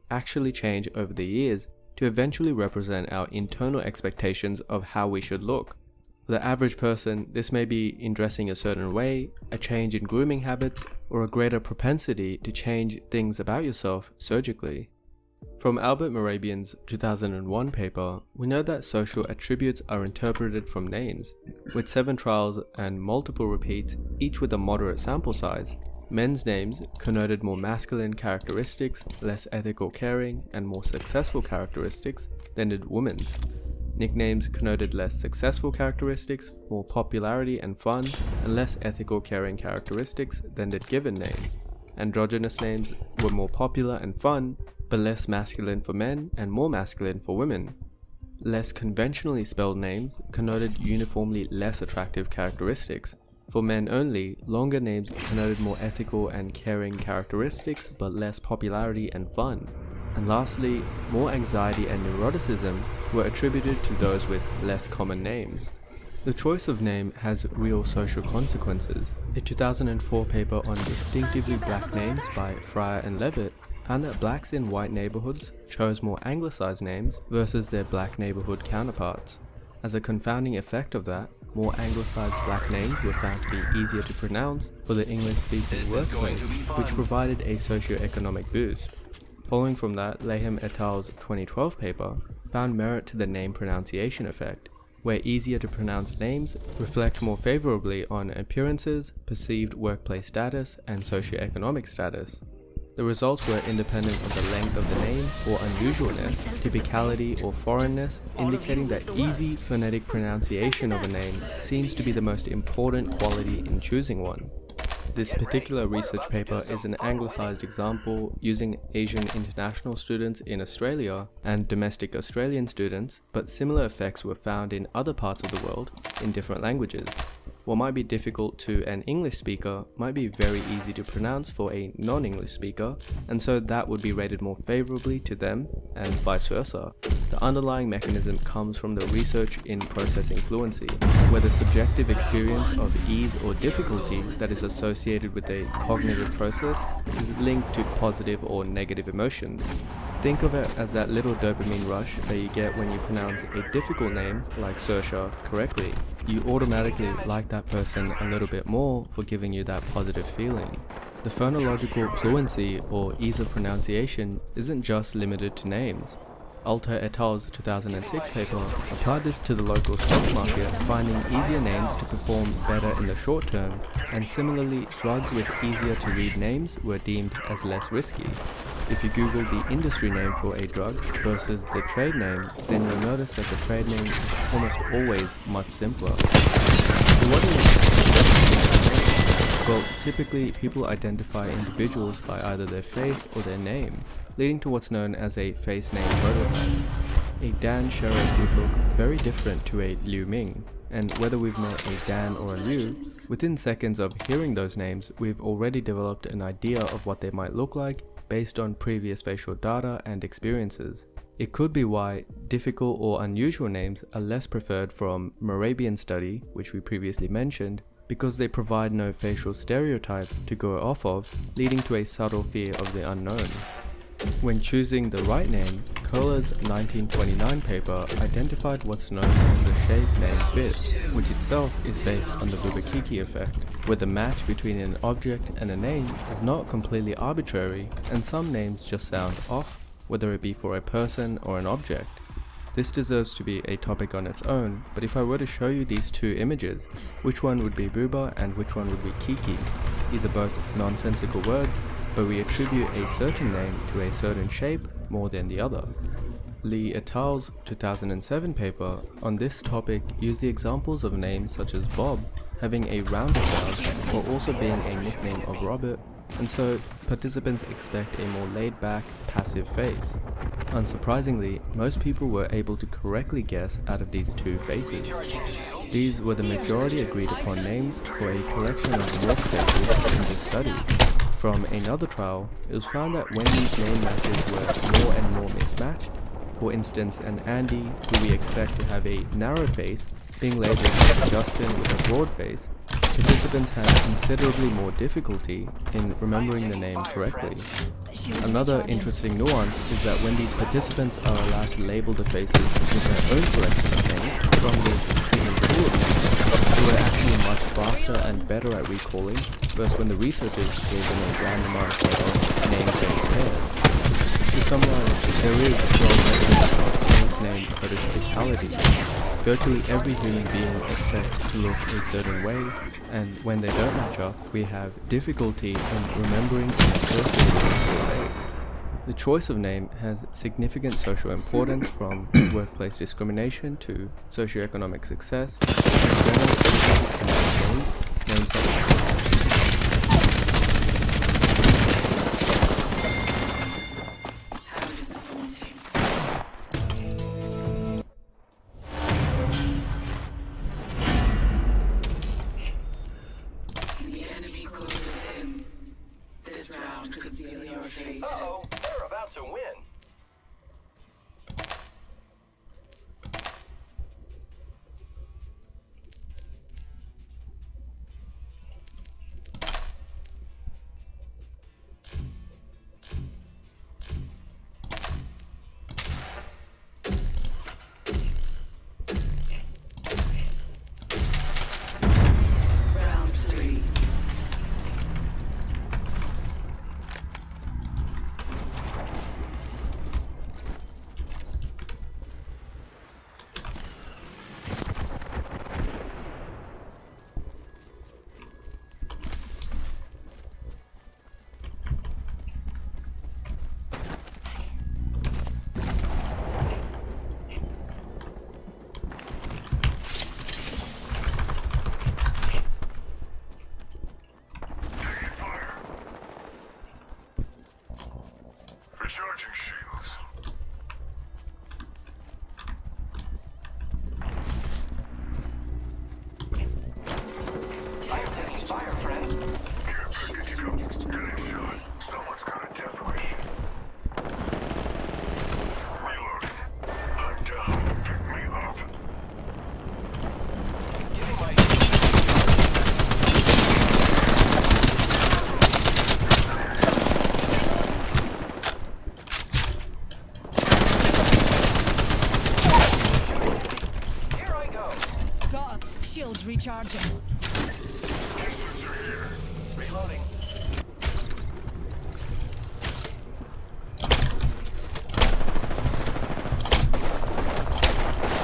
actually change over the years to eventually represent our internal expectations of how we should look. For the average person, this may be in dressing a certain way, a change in grooming habits, or a greater propensity to change things about yourself surgically. From Albert Mehrabian's 2001 paper, we know that social attributes are interpreted from names. With 7 trials and multiple repeats, each with a moderate sample size, men's names connoted more masculine characteristics, less ethical caring, and more successful characteristics than did women's. Nicknames connoted less successful characteristics, more popularity and fun, and less ethical caring characteristics than did given names. Androgynous names were more popular and fun, but less masculine for men and more masculine for women. Less conventionally spelled names connoted uniformly less attractive characteristics. For men only, longer names connoted more ethical and caring characteristics but less popularity and fun. And lastly, more anxiety and neuroticism were attributed to those with less common names. The choice of name has real social consequences. A 2004 paper on distinctively black names by Fryer and Levitt found that blacks in white neighborhoods chose more anglicized names versus their black neighborhood counterparts. As a confounding effect of that, more anglicized black names were found to be easier to pronounce for the English-speaking workplace, which provided a socio-economic boost. Following from that, Layhem et al.'s 2012 paper found merit to the name pronunciation effect, where easier to pronounce names reflect more favorably on appearances, perceived workplace status, and socioeconomic status. The results were independent of the length of the name or unusualness, typicality or foreignness, indicating that easy phonetic pronunciation of a name seems to be the most important quality in choosing one. This particular research paper is an anglicized example using Asian international students in Australia and domestic Australian students, but similar effects were found in other parts of the world in different languages. What might be difficult to an English speaker might be very easy to pronounce for a non-English speaker, and so that would be rated more favorably to them, and vice versa. The underlying mechanism comes from the research in processing fluency, where the subjective experience of ease or difficulty that is associated with a cognitive process is linked to positive or negative emotions. Think of it as that little dopamine rush that you get when you pronounce a difficult name, like Saoirse, correctly. You automatically like that person a little bit more for giving you that positive feeling. The phonological fluency or ease of pronunciation isn't just limited to names. Alter et al.'s 2006 paper applied this to the local stock market, finding easier names to perform better in the short term, and similarly, drugs with easier to read names were deemed as less risky. If you Google the industry name for a drug versus the trade name, then you'll notice that the trade name is almost always much simpler. So what is Well, typically people identify individuals by either their face or their name, leading to what's known as a face name prototype. A Dan Sherritt would look very different to a Liu Ming, and whether we've met a Dan or a Liu, within seconds of hearing those names, we've already developed an idea of what they might look like based on previous facial data and experiences. It could be why difficult or unusual names are less preferred from Mehrabian's study, which we previously mentioned, because they provide no facial stereotype to go off of, leading to a subtle fear of the unknown. When choosing the right name, Kohler's 1929 paper identified what's known as the shape name fit, which itself is based on the Bubakiki effect, where the match between an object and a name is not completely arbitrary, and some names just sound off, whether it be for a person or an object. This deserves to be a topic on its own, but if I were to show you these two images, which one would be Buba and which one would be Kiki? These are both nonsensical words, but we attribute a certain name to a certain shape more than the other. Lee et al.'s 2007 paper on this topic used the examples of names such as Bob having a rounder sound while also being a nickname of Robert, and so participants expect a more laid-back, passive face. Unsurprisingly, most people were able to correctly guess out of these two faces. These were the majority agreed upon names for a collection of walk faces in this study. From another trial, it was found that when these name matches were more and more mismatched, for instance an Andy who we expect to have a narrow face being labelled as Justin with a broad face, participants have considerably more difficulty in remembering the name correctly. Another interesting nuance is that when these participants are allowed to label the faces with their own collection of names from this hidden pool of names, they were actually much faster and better at recalling versus when the researchers gave them a randomized set of name-based pairs. To summarize, there is strong evidence of place-name codificality. Virtually every human being expects to look a certain way, and when they don't match up, we have difficulty in remembering and associating with the face. The choice of name has significant social importance, from workplace discrimination to socioeconomic success. Names such as Uh-oh, they're about to win. Recharging shields. I am taking fire, friends. Careful, get you go. Good shot. Someone's got a death wish. Reloading. I'm down. Pick me up. Giving my Here I go. Got 'em. Shields recharging. Reloading.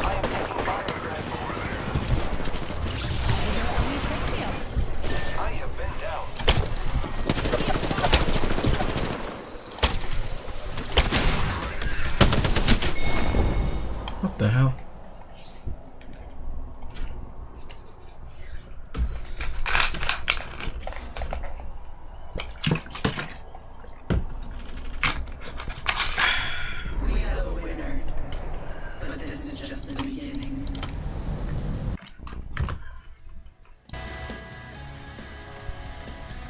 I am taking fire, friends. I have been down. What the hell?